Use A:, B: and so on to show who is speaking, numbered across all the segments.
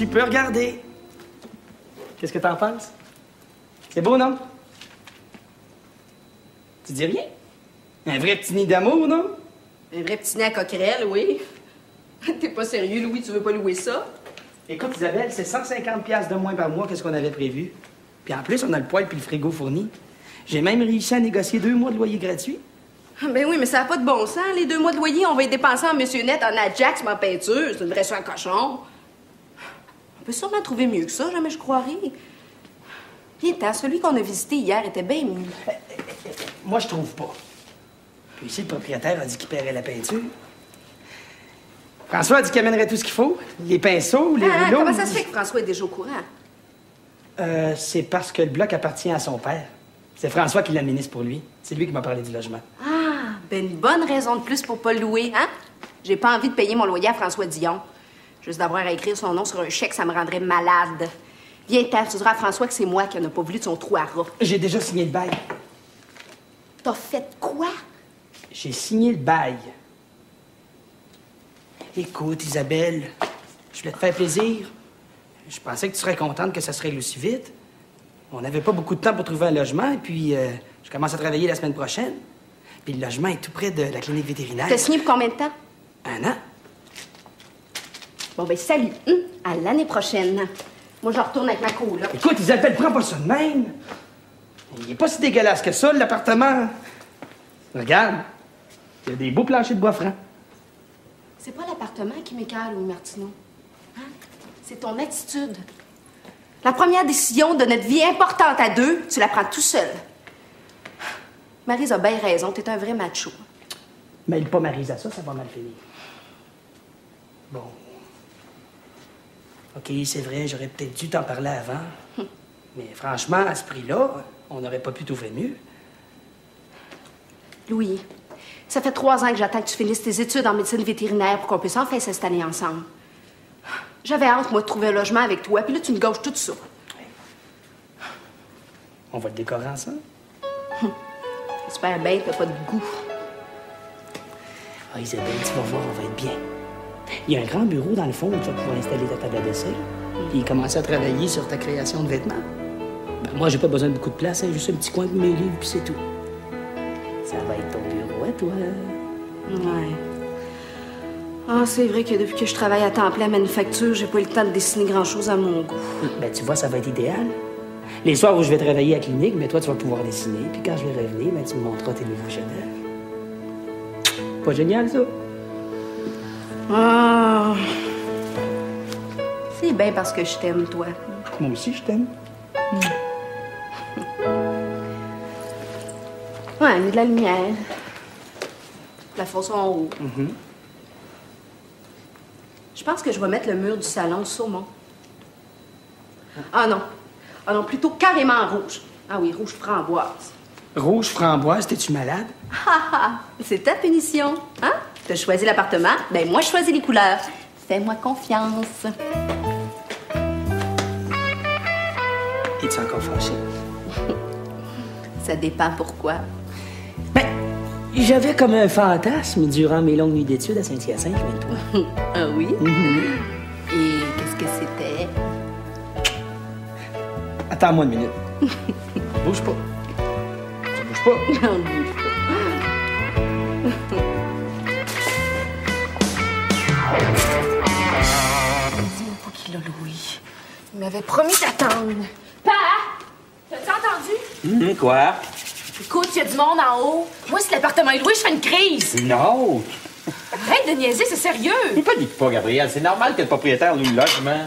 A: Tu peux regarder. Qu'est-ce que t'en penses? C'est beau, non? Tu dis rien? Un vrai petit nid d'amour, non?
B: Un vrai petit nid à coquerelle, oui. T'es pas sérieux, Louis, tu veux pas louer ça?
A: Écoute, Isabelle, c'est 150 $ de moins par mois que ce qu'on avait prévu. Puis en plus, on a le poêle puis le frigo fourni. J'ai même réussi à négocier 2 mois de loyer gratuit.
B: Ben oui, mais ça n'a pas de bon sens. Les 2 mois de loyer, on va les dépenser en Monsieur Net, en Ajax, en peinture. C'est une vraie soin cochon. On peut sûrement trouver mieux que ça, jamais je croirais. Viens, celui qu'on a visité hier était bien mieux.
A: Moi, je trouve pas. Puis ici, le propriétaire a dit qu'il paierait la peinture. François a dit qu'il amènerait tout ce qu'il faut. Les pinceaux, les rouleaux...
B: Comment ça se fait que François est déjà au courant?
A: C'est parce que le bloc appartient à son père. C'est François qui l'administre pour lui. C'est lui qui m'a parlé du logement.
B: Ah, ben une bonne raison de plus pour pas le louer, hein? J'ai pas envie de payer mon loyer à François Dion. Juste d'avoir à écrire son nom sur un chèque, ça me rendrait malade. Viens, tu diras à François que c'est moi qui n'en a pas voulu de son trou à rat.
A: J'ai déjà signé le bail.
B: T'as fait quoi?
A: J'ai signé le bail. Écoute, Isabelle, je voulais te faire plaisir. Je pensais que tu serais contente que ça se règle aussi vite. On n'avait pas beaucoup de temps pour trouver un logement, et puis je commence à travailler la semaine prochaine. Puis le logement est tout près de la clinique vétérinaire.
B: T'as signé pour combien de temps?
A: 1 an.
B: Bon, ben salut. À l'année prochaine. Moi, je retourne avec ma coloc.
A: Écoute, Isabelle, prends pas ça de même. Il est pas si dégueulasse que ça, l'appartement. Regarde, il y a des beaux planchers de bois franc.
B: C'est pas l'appartement qui m'écoeure, Louis Martineau. Hein? C'est ton attitude. La première décision de notre vie importante à deux, tu la prends tout seul. Maryse a bien raison, t'es un vrai macho.
A: Mêle pas Maryse à ça, ça va mal finir. Bon. OK, c'est vrai, j'aurais peut-être dû t'en parler avant. Mais franchement, à ce prix-là, on n'aurait pas pu t'ouvrir mieux.
B: Louis, ça fait 3 ans que j'attends que tu finisses tes études en médecine vétérinaire pour qu'on puisse enfin s'installer ensemble. J'avais hâte, moi, de trouver un logement avec toi, puis là, tu me gâches tout ça.
A: On va le décorer ensemble?
B: J'espère bien, t'as pas de goût.
A: Ah, Isabelle, tu vas voir, on va être bien. Il y a un grand bureau dans le fond où tu vas pouvoir installer ta table à dessert. Puis commencer à travailler sur ta création de vêtements. Ben, moi, j'ai pas besoin de beaucoup de place, hein, juste un petit coin pour mes livres, puis c'est tout. Ça va être ton bureau à toi.
B: Ouais. Ah, c'est vrai que depuis que je travaille à temps plein à manufacture, j'ai pas eu le temps de dessiner grand-chose à mon goût.
A: Ben, tu vois, ça va être idéal. Les soirs où je vais travailler à la clinique, mais toi, tu vas pouvoir dessiner. Puis quand je vais revenir, ben, tu me montreras tes nouveaux chefs-d'œuvre. Pas génial, ça?
B: Ah. C'est bien parce que je t'aime, toi.
A: Moi aussi, je t'aime.
B: Ouais, il y a de la lumière. La fonce en haut. Je pense que je vais mettre le mur du salon saumon. Ah non. Ah non, plutôt carrément en rouge. Ah oui, rouge framboise.
A: Rouge framboise, t'es-tu malade?
B: C'est ta punition, hein? T'as choisi l'appartement, ben moi je choisis les couleurs. Fais-moi confiance.
A: Es-tu encore fâché?
B: Ça dépend pourquoi.
A: Ben, j'avais comme un fantasme durant mes longues nuits d'études à Saint-Hyacinthe, avec toi.
B: Ah oui? Et qu'est-ce que c'était?
A: Attends-moi une minute. Bouge pas. Tu bouges pas.
B: Non, bouge pas. Dis-moi pas qu'il l'a loué. Il m'avait promis d'attendre. Pa! T'as-tu entendu?
C: Quoi?
B: Écoute, il y a du monde en haut. Moi, si l'appartement est loué, je fais une crise.
C: Non!
B: Arrête de niaiser, c'est sérieux.
C: Ne panique pas, Gabriel. C'est normal que le propriétaire loue le logement.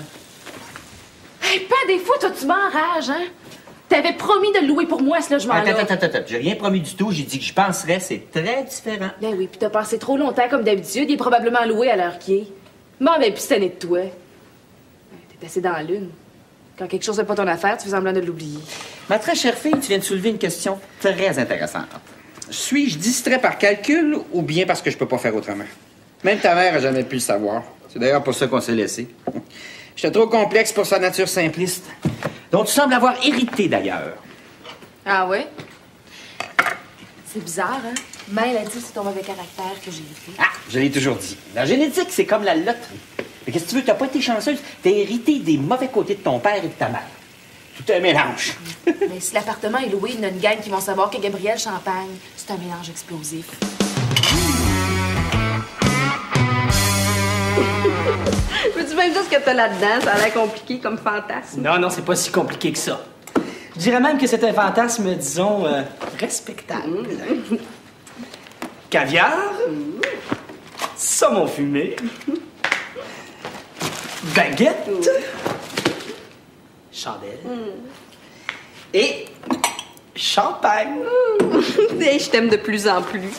B: Hey, pas des fois, toi, tu m'enrages, hein? T'avais promis de le louer pour moi, ce logement-là.
C: Attends. J'ai rien promis du tout. J'ai dit que je penserais. C'est très différent.
B: Ben oui, puis t'as passé trop longtemps comme d'habitude. Il est probablement loué à l'heure qui est. Bon, ben, puis cette année de toi. T'es assez dans la lune. Quand quelque chose n'est pas ton affaire, tu fais semblant de l'oublier.
C: Ma très chère fille, tu viens de soulever une question très intéressante. Suis-je distrait par calcul ou bien parce que je peux pas faire autrement? Même ta mère a jamais pu le savoir. C'est d'ailleurs pour ça qu'on s'est laissé. J'étais trop complexe pour sa nature simpliste. Dont tu sembles avoir hérité, d'ailleurs.
B: Ah ouais? C'est bizarre, hein? Mel a dit que c'est ton mauvais caractère que j'ai hérité.
C: Ah, je l'ai toujours dit. La génétique, c'est comme la loterie. Mais qu'est-ce que tu veux? T'as pas été chanceuse. T'as hérité des mauvais côtés de ton père et de ta mère. Tout un mélange.
D: Mais si l'appartement est loué, il y a une gang qui vont savoir que Gabriel Champagne, c'est un mélange explosif.
B: Peux-tu même dire ce que t'as là-dedans? Ça a l'air compliqué comme fantasme.
A: Non, c'est pas si compliqué que ça. Je dirais même que c'est un fantasme, disons, respectable. Caviar, saumon fumé, baguette, chandelle et champagne.
B: Et je t'aime de plus en plus.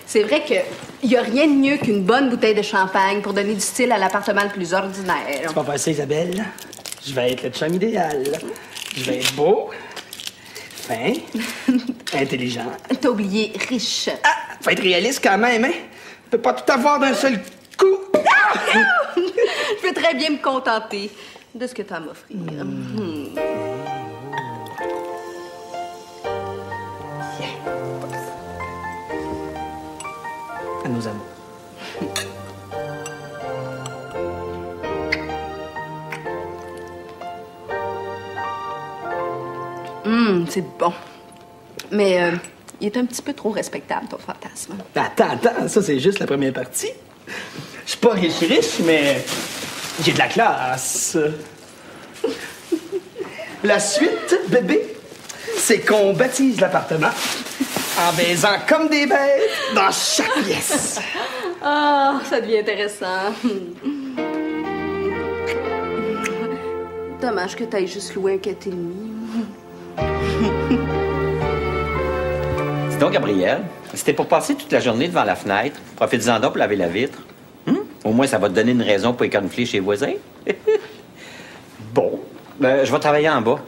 B: C'est vrai que y a rien de mieux qu'une bonne bouteille de champagne pour donner du style à l'appartement le plus ordinaire.
A: Tu vas faire ça, Isabelle? Je vais être le chum idéal. Je vais être beau, fin, intelligent.
B: T'as oublié riche.
A: Ah, faut être réaliste quand même, hein? On peut pas tout avoir d'un seul coup.
B: Je peux très bien me contenter de ce que t'as à m'offrir.
A: À nos amours.
B: C'est bon. Mais il est un petit peu trop respectable, ton fantasme.
A: Attends, ça c'est juste la première partie. Je suis pas riche, mais j'ai de la classe. La suite, bébé, c'est qu'on baptise l'appartement en baisant comme des bêtes dans chaque pièce.
B: Ah, ça devient intéressant. Dommage que t'ailles juste loué un 4,5.
C: Dis donc, Gabriel, c'était pour passer toute la journée devant la fenêtre. Profite-en donc pour laver la vitre. Au moins, ça va te donner une raison pour écornefler chez les voisins. Bon, je vais travailler en bas.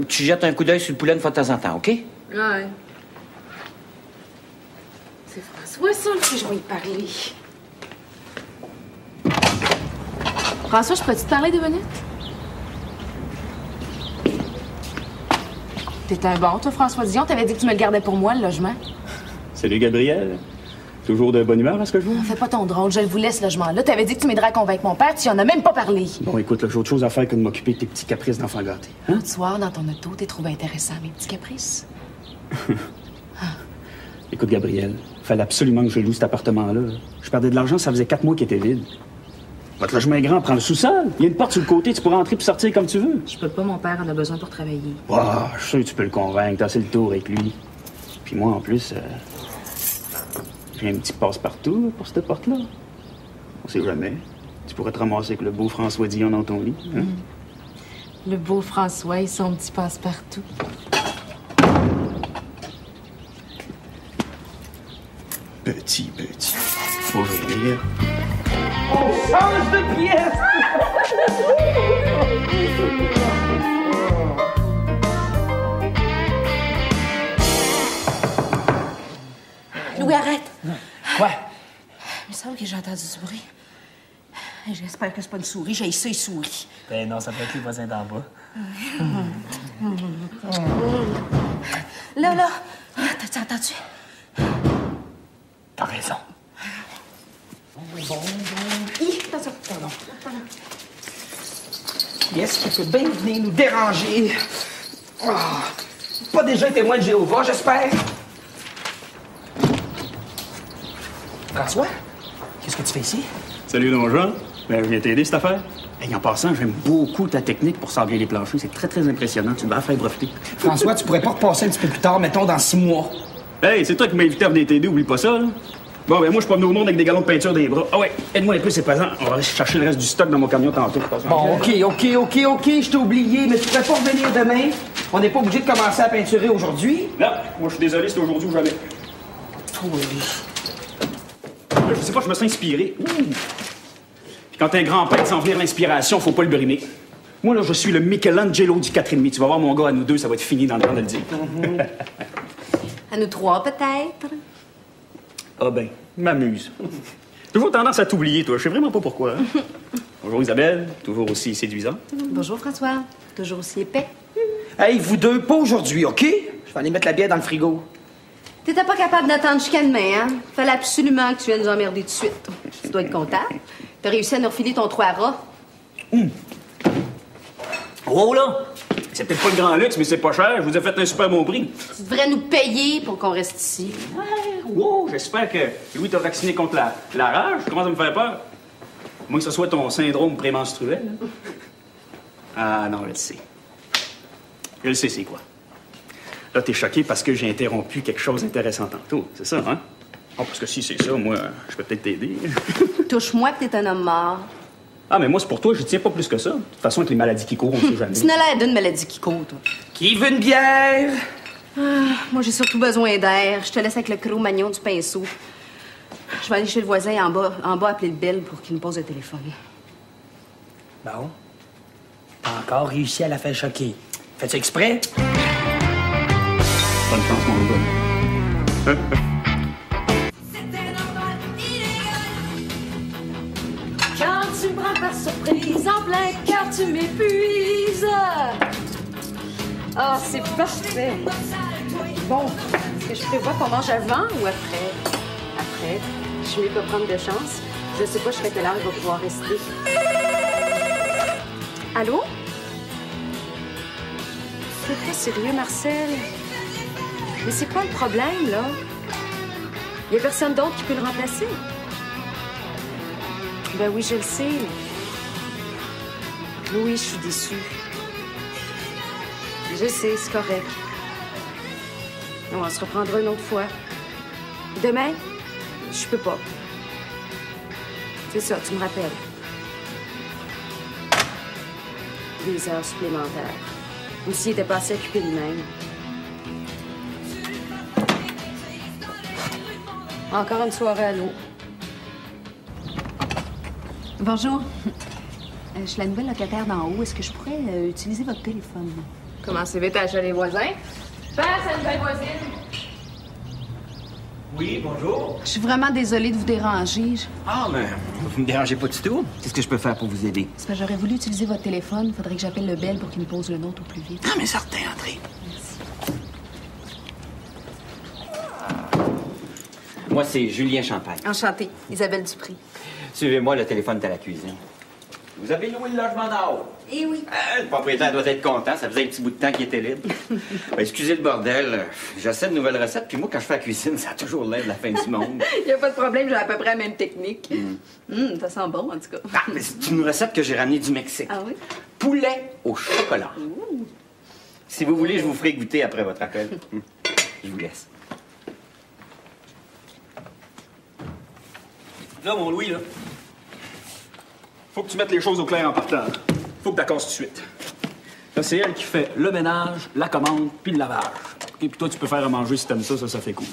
C: Tu jettes un coup d'œil sur le poulet une fois de temps en temps, OK?
D: Ouais. C'est François, ça, que je vais y parler. François, je peux-tu te parler 2 minutes? T'es un bon, toi, François Dion. T'avais dit que tu me le gardais pour moi, le logement.
E: Salut, Gabriel. Toujours de bonne humeur, à ce que je vois?
D: Fais pas ton drôle, je le voulais, ce logement-là. T'avais dit que tu m'aiderais à convaincre mon père, tu y en as même pas parlé.
E: Bon, écoute, là, j'ai autre chose à faire que de m'occuper de tes petits caprices d'enfant gâté. Hein?
D: L'autre soir, dans ton auto, t'es trouvé intéressant, mes petits caprices.
E: Écoute, Gabriel, fallait absolument que je loue cet appartement-là. Je perdais de l'argent, ça faisait 4 mois qu'il était vide. Votre logement est grand, prends le sous-sol. Il y a une porte sur le côté, tu pourras entrer puis sortir comme tu veux.
D: Je peux pas, mon père en a besoin pour travailler.
E: Je suis sûr que tu peux le convaincre, t'as assez le tour avec lui. Puis moi, en plus, j'ai un petit passe-partout pour cette porte-là. On sait jamais. Tu pourrais te ramasser avec le beau François Dion dans ton lit. Hein?
D: Le beau François et son petit passe-partout.
E: Petit. Faut venir.
A: On change de pièce!
D: Louis, arrête!
A: Quoi?
D: Il me semble que j'ai entendu du bruit. J'espère que c'est pas une souris. J'ai ça, les souris.
A: Ben non, ça peut être les voisins d'en bas.
D: Là. T'as entendu?
A: T'as raison.
D: Attention. Pardon.
A: Yes, qui peut bien venir nous déranger. Pas déjà témoin de Jéhovah, j'espère. François, qu'est-ce que tu fais ici?
E: Salut, Don Jean. Ben, je viens t'aider, cette affaire. Hey, en passant, j'aime beaucoup ta technique pour sabler les planchers. C'est très, très impressionnant. Tu m'as fait breveter.
A: François, tu pourrais pas repasser un petit peu plus tard, mettons dans 6 mois.
E: Hey, c'est toi qui m'as invité à venir t'aider, oublie pas ça, là. Bon, ben moi, je suis pas venu au monde avec des galons de peinture des bras. Ah ouais, aide-moi un peu, c'est pesant. On va aller chercher le reste du stock dans mon camion tantôt.
A: Bon, OK, je t'ai oublié, mais tu pourrais pas revenir demain. On n'est pas obligé de commencer à peinturer aujourd'hui.
E: Non, moi, je suis désolé, c'est aujourd'hui ou jamais.
A: Oui.
E: Je sais pas, je me sens inspiré. Puis quand un grand peintre s'en venir l'inspiration, faut pas le brimer. Moi, là, je suis le Michelangelo du 4,5. Tu vas voir, mon gars, à nous deux, ça va être fini dans le temps de le dire.
B: À nous 3, peut-être?
E: Ah ben, m'amuse. Toujours tendance à t'oublier, toi. Je sais vraiment pas pourquoi. Hein? Bonjour, Isabelle. Toujours aussi séduisant.
B: Bonjour, François. Toujours aussi épais.
A: Hey, vous deux, pas aujourd'hui, OK? Je vais aller mettre la bière dans le frigo.
B: T'étais pas capable d'attendre jusqu'à demain, hein? Fallait absolument que tu viennes nous emmerder tout de suite. Tu dois être content. T'as réussi à nous refiler ton 3 rats.
E: Wow, là! C'est peut-être pas le grand luxe, mais c'est pas cher. Je vous ai fait un super bon prix.
B: Tu devrais nous payer pour qu'on reste ici.
E: Ouais, wow, j'espère que Louis t'a vacciné contre la rage. Je commence à me faire peur. Moi, que ce soit ton syndrome prémenstruel. Ah non, je le sais. Je le sais, c'est quoi. Là, t'es choqué parce que j'ai interrompu quelque chose d'intéressant tantôt. C'est ça, hein? Oh, parce que si c'est ça, moi, je peux peut-être t'aider.
B: Touche-moi que t'es un homme mort.
E: Ah, mais moi, c'est pour toi, je tiens pas plus que ça. De toute façon, avec les maladies qui courent, on sait jamais.
B: Tu n'as l'air d'une maladie qui court, toi.
A: Qui veut une bière?
B: Ah, moi, j'ai surtout besoin d'air. Je te laisse avec le Cro-Magnon du pinceau. Je vais aller chez le voisin en bas appeler le Bill pour qu'il me pose le téléphone.
A: Bon. T'as encore réussi à la faire choquer. Fais-tu exprès?
E: Bonne chance, mon gars.
D: Quand tu me prends par surprise, en plein cœur, tu m'épuises. Ah, c'est parfait. Bon, est-ce que je prévois qu'on mange avant ou après? Après. Je suis mieux pas prendre de chance. Je sais pas jusqu'à quelle heure il va pouvoir rester. Allô? C'est pas sérieux, Marcel? Mais c'est quoi le problème, là? Il y a personne d'autre qui peut le remplacer? Ben oui, je le sais. Oui, je suis déçue. Je sais, c'est correct. On se reprendra une autre fois. Demain, je peux pas. C'est ça, tu me rappelles. Des heures supplémentaires. Ou s'il était pas assez occupé lui-même. Encore une soirée à l'eau.
B: Bonjour. Je suis la nouvelle locataire d'en haut. Est-ce que je pourrais utiliser votre téléphone?
D: Comment c'est vite à chez les voisins? Passe à une belle voisine.
C: Oui, bonjour.
B: Je suis vraiment désolée de vous déranger.
C: Ah, mais vous me dérangez pas du tout. Qu'est-ce que je peux faire pour vous aider?
B: C'est parce que j'aurais voulu utiliser votre téléphone. Faudrait que j'appelle le Bell pour qu'il me pose le nôtre au plus vite.
C: Ah, mais certain, André. Moi, c'est Julien Champagne.
B: Enchantée. Isabelle Dupré.
C: Suivez-moi, le téléphone est à la cuisine. Vous avez loué le logement d'en haut?
B: Eh oui.
C: Le propriétaire doit être content. Ça faisait un petit bout de temps qu'il était libre. Ben, excusez le bordel. J'essaie de nouvelles recettes, puis moi, quand je fais la cuisine, ça a toujours l'air de la fin du monde.
B: Il n'y a pas de problème, j'ai à peu près la même technique. Ça sent bon, en tout cas.
C: Ah, mais c'est une recette que j'ai ramenée du Mexique.
B: Ah oui?
C: Poulet au chocolat. Si vous voulez, je vous ferai goûter après votre appel. Je vous laisse.
E: Là, mon Louis, là, faut que tu mettes les choses au clair en partant. Faut que t'accordes tout de suite. Là, c'est elle qui fait le ménage, la commande, puis le lavage. Et puis toi, tu peux faire à manger si t'aimes ça, ça fait cool.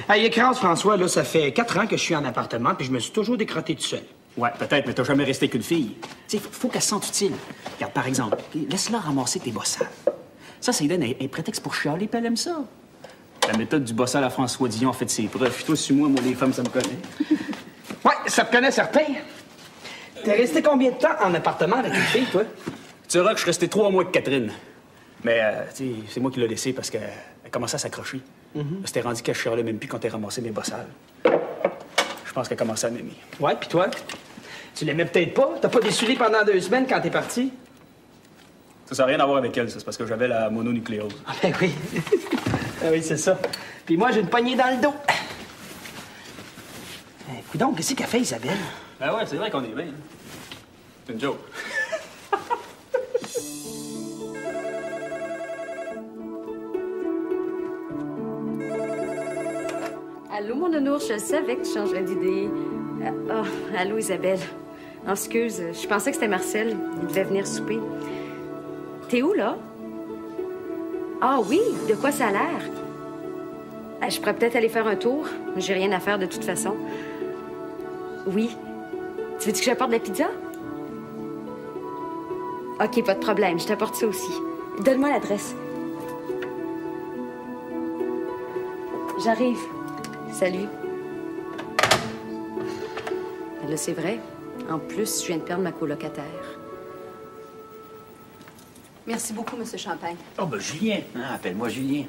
A: Hey, écrase, François, là, ça fait 4 ans que je suis en appartement, puis je me suis toujours décrotté tout seul.
E: Ouais, peut-être, mais t'as jamais resté qu'une fille. Tu sais, faut qu'elle se sente utile. Regarde, par exemple, laisse-la ramasser tes bossales. Ça lui donne un prétexte pour chialer, puis elle aime ça. La méthode du bossal à François Dion a fait ses preuves. Puis toi, suis-moi, moi, les femmes, ça me connaît.
A: Ouais, ça te connaît certain. T'es resté combien de temps en appartement avec une fille, toi?
E: Tu verras que je suis resté 3 mois avec Catherine. Mais, tu sais, c'est moi qui l'ai laissée parce qu'elle commençait à s'accrocher. C'était rendu qu'elle chialait même plus quand elle ramassait mes bossales. Je pense qu'elle commençait à m'aimer.
A: Ouais, puis toi? Tu l'aimais peut-être pas? T'as pas déçu pendant 2 semaines quand t'es parti?
E: Ça n'a rien à voir avec elle, ça. C'est parce que j'avais la mononucléose.
A: Ah, ben oui. Ah oui, c'est ça. Puis moi, j'ai une poignée dans le dos. Coudonc, qu'est-ce qu'elle fait, Isabelle?
E: Ben ouais, c'est vrai qu'on est bien. C'est une joke.
D: Allô, mon nounours, je savais que tu changerais d'idée. Allô, Isabelle. Non, excuse, je pensais que c'était Marcel. Il devait venir souper. T'es où, là? Ah oui, de quoi ça a l'air? Je pourrais peut-être aller faire un tour. J'ai rien à faire de toute façon. Oui. Tu veux-tu que j'apporte de la pizza? OK, pas de problème. Je t'apporte ça aussi. Donne-moi l'adresse. J'arrive. Salut. Là, c'est vrai. En plus, je viens de perdre ma colocataire.
B: Merci beaucoup, Monsieur Champagne.
C: Oh, ben Julien. Ah, appelle-moi Julien.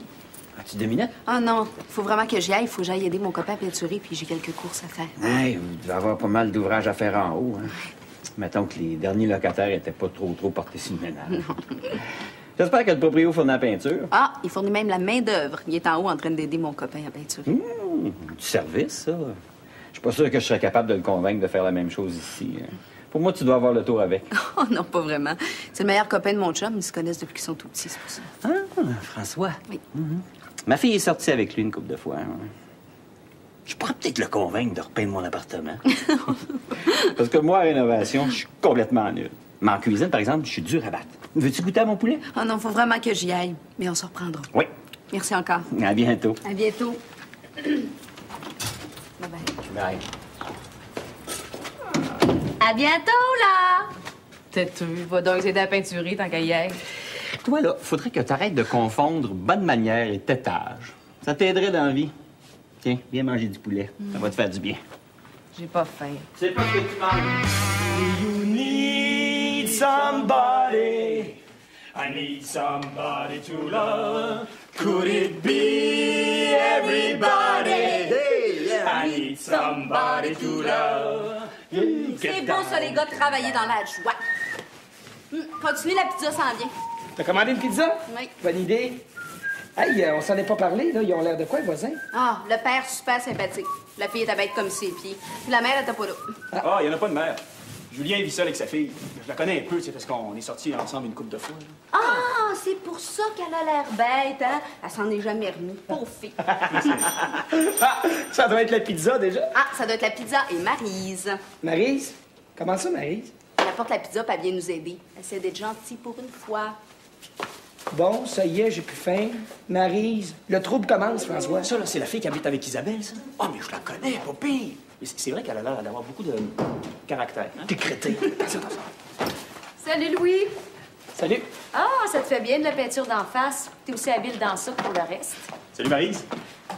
C: As-tu 2 minutes?
B: Ah non, faut vraiment que j'y aille. Faut que j'aille aider mon copain à peinturer, puis j'ai quelques courses à faire.
C: Hey, vous devez avoir pas mal d'ouvrages à faire en haut. Hein? Mettons que les derniers locataires étaient pas trop portés sur le ménage. J'espère que le proprio fournit la peinture.
B: Ah, il fournit même la main-d'œuvre. Il est en haut en train d'aider mon copain à peinturer.
C: Du service, ça. Je suis pas sûr que je serais capable de le convaincre de faire la même chose ici. Hein. Pour moi, tu dois avoir le tour avec.
B: Oh non, pas vraiment. C'est le meilleur copain de mon chum. Ils se connaissent depuis qu'ils sont tout petits, c'est pour ça.
C: Ah, François.
B: Oui.
C: Ma fille est sortie avec lui une couple de fois. Hein. Je pourrais peut-être le convaincre de repeindre mon appartement. Parce que moi, à rénovation, je suis complètement nul. Mais en cuisine, par exemple, je suis dur à battre. Veux-tu goûter à mon poulet?
B: Oh non, faut vraiment que j'y aille. Mais on se reprendra.
C: Oui.
B: Merci encore.
C: À bientôt.
B: À bientôt. Bye-bye.
C: Bye.
B: À bientôt, là! Têteux, va donc aider à peinturer tant qu'à y aille.
C: Toi, là, faudrait que tu arrêtes de confondre bonne manière et têtage. Ça t'aiderait dans la vie. Tiens, viens manger du poulet. Ça va te faire du bien.
B: J'ai pas faim.
C: C'est pas ce que tu manges.
E: You need somebody. I need somebody to love. Could it be everybody? I need somebody to love.
B: C'est beau, ça, les gars, de travailler dans la joie. Continue, la pizza s'en vient.
A: T'as commandé une pizza?
B: Oui.
A: Bonne idée. Hey, on s'en est pas parlé, là. Ils ont l'air de quoi, voisin?
B: Ah, le père, super sympathique. La fille est à bête comme ses pieds. Puis la mère, elle était pas là.
E: Ah, il n'y en a pas de mère. Julien vit seul avec sa fille. Je la connais un peu, c'est parce qu'on est sortis ensemble une couple de fois. Là.
B: Ah, c'est pour ça qu'elle a l'air bête, hein? Elle s'en est jamais remise. Pauvre fille.
A: Ah, ça doit être la pizza, déjà.
B: Ah, ça doit être la pizza et Maryse.
A: Maryse? Comment ça, Maryse?
B: Elle apporte la pizza, puis elle vient nous aider. Elle essaie d'être gentille pour une fois.
A: Bon, ça y est, j'ai plus faim. Maryse, le trouble commence, François.
E: Ça, là, c'est la fille qui habite avec Isabelle, ça? Ah, mais je la connais, pas pire. Mais c'est vrai qu'elle a l'air d'avoir beaucoup de caractère. Hein?
A: T'es crétin.
D: Salut, Louis.
A: Salut.
D: Ah, ça te fait bien de la peinture d'en face. T'es aussi habile dans ça que pour le reste.
E: Salut, Maryse.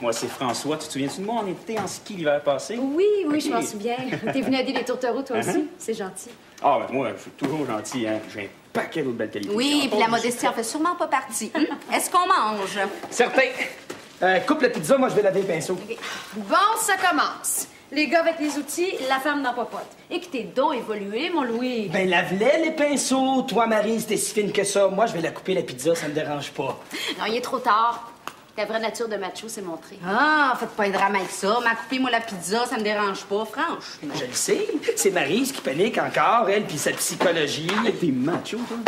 E: Moi, c'est François. Tu te souviens-tu de moi? On était en ski l'hiver passé.
D: Oui, je m'en
E: Ok.
D: souviens. T'es venu aider les tourtereaux, toi aussi. C'est gentil.
E: Ah, ben moi, je suis toujours gentil, hein. J'ai un paquet d'autres belles qualités.
B: Oui,
E: Ah,
B: puis la
E: pas
B: modestie en fait sûrement pas partie. Est-ce qu'on mange?
A: Certain. Coupe la pizza, moi, je vais laver le pinceau.
D: Bon, ça commence. Les gars avec les outils, la femme dans popote. Écoutez donc, évolué, mon Louis.
A: Ben, lave-les, les pinceaux. Toi, Maryse, t'es si fine que ça. Moi, je vais la couper, la pizza, ça me dérange pas.
D: Non, il est trop tard. Ta vraie nature de macho s'est montrée.
B: Ah, faites pas un drame avec ça. M'a coupé, moi, la pizza, ça me dérange pas, franchement.
A: Je le sais. C'est Maryse qui panique encore, elle, puis sa psychologie.
E: T'es macho, toi?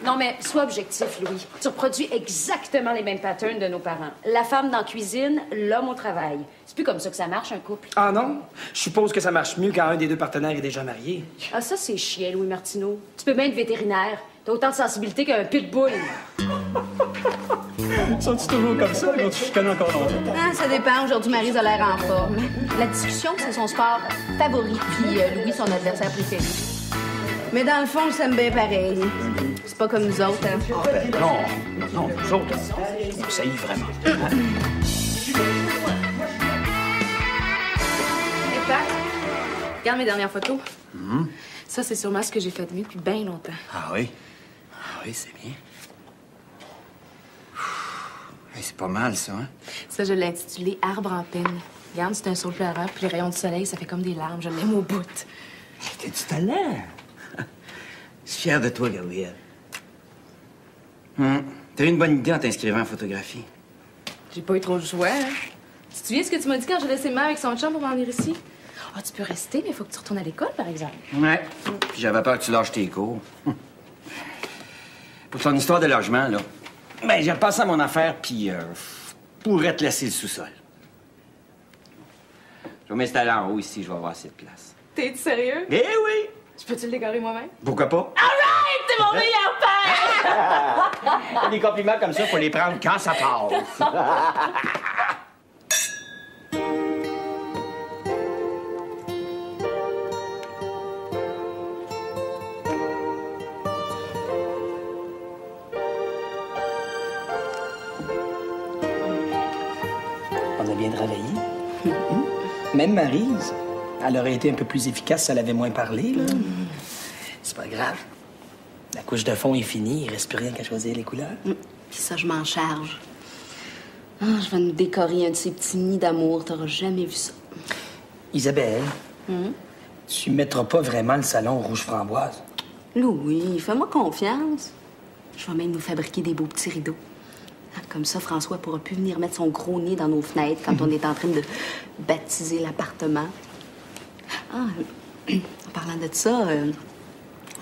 D: Non, mais sois objectif, Louis. Tu reproduis exactement les mêmes patterns de nos parents. La femme dans la cuisine, l'homme au travail. C'est plus comme ça que ça marche, un couple.
A: Ah non? Je suppose que ça marche mieux quand un des deux partenaires est déjà marié.
D: Ah, ça, c'est chiant, Louis Martineau. Tu peux même être vétérinaire. T'as autant de sensibilité qu'un pitbull.
E: Sont-tu toujours comme ça? Là, tu connais encore longtemps.
B: Ah, ça dépend. Aujourd'hui, Maryse a l'air en forme. La discussion, c'est son sport favori, puis Louis, son adversaire préféré. Mais dans le fond, je s'aime bien pareil. C'est pas comme nous autres, hein?
E: Ah, ben non, nous autres, on s'haït vraiment.
B: Hey, Pat, regarde mes dernières photos. Ça, c'est sûrement ce que j'ai fait de mieux depuis bien longtemps.
C: Ah oui? Ah oui, c'est bien. Hey, c'est pas mal, ça, hein?
B: Ça, je l'ai intitulé Arbre en peine. Regarde, c'est un saule pleureur, puis les rayons du soleil, ça fait comme des larmes. Je l'aime au bout.
C: T'as du talent. Je suis fier de toi, Gabriel. T'as eu une bonne idée en t'inscrivant en photographie.
B: J'ai pas eu trop le choix, hein? Tu te souviens ce que tu m'as dit quand j'ai laissé mère avec son chum pour m'en venir ici? Ah, tu peux rester, mais il faut que tu retournes à l'école, par exemple.
C: Ouais. Puis j'avais peur que tu lâches tes cours. Pour ton histoire de logement, là, ben, j'ai repassé à mon affaire, puis pourrais te laisser le sous-sol. Je vais m'installer en haut ici, je vais avoir assez de place.
B: T'es sérieux?
C: Eh oui!
B: Je peux-tu le décorer moi-même?
C: Pourquoi pas?
B: All right! T'es mon meilleur père!
C: Des compliments comme ça, faut les prendre quand ça passe.
A: On a bien travaillé. Même Maryse, elle aurait été un peu plus efficace si elle avait moins parlé, là. C'est pas grave. La couche de fond est finie, il reste plus rien qu'à choisir les couleurs.
B: Puis ça, je m'en charge. Ah, je vais nous décorer un de ces petits nids d'amour. T'auras jamais vu ça.
A: Isabelle, tu mettras pas vraiment le salon rouge framboise.
B: Louis, fais-moi confiance. Je vais même nous fabriquer des beaux petits rideaux. Ah, comme ça, François pourra plus venir mettre son gros nez dans nos fenêtres quand on est en train de baptiser l'appartement. Ah, en parlant de ça,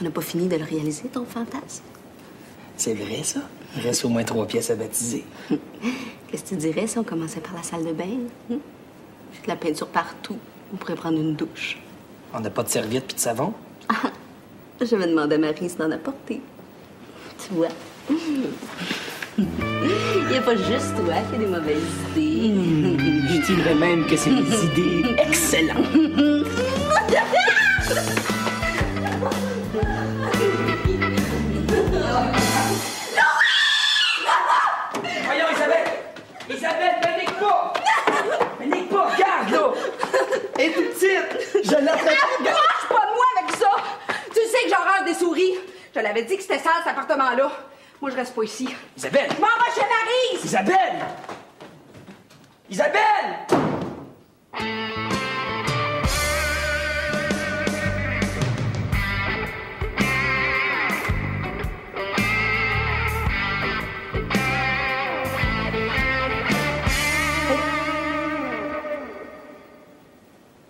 B: on n'a pas fini de le réaliser, ton fantasme.
A: C'est vrai, ça? Il reste au moins 3 pièces à baptiser.
B: Qu'est-ce que tu dirais si on commençait par la salle de bain? J'ai de la peinture partout. On pourrait prendre une douche.
A: On n'a pas de serviette puis de savon?
B: Je vais demander à Marie si d'en apporter. Tu vois? Il n'y a pas juste toi qui as des mauvaises idées.
A: Je dirais même que c'est des idées excellentes. Voyons, Isabelle! Isabelle, panique pas! Panique pas, regarde, là! Elle est toute petite! Je l'attrape!
B: Approche pas de moi avec ça! Tu sais que j'ai horreur des souris. Je l'avais dit que c'était sale, cet appartement-là. Moi, je reste pas ici.
A: Isabelle!
B: Je m'en vais chez Maryse!
A: Isabelle! Isabelle!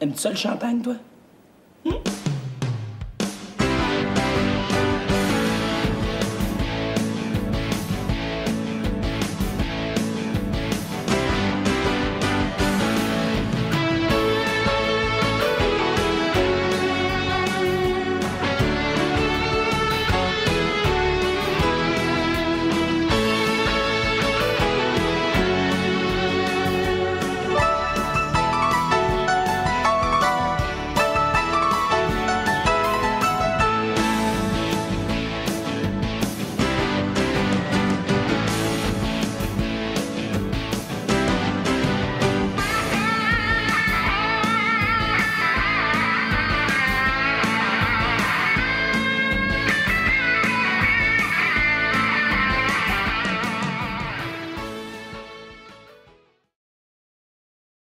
A: Aimes-tu ça, le champagne, toi?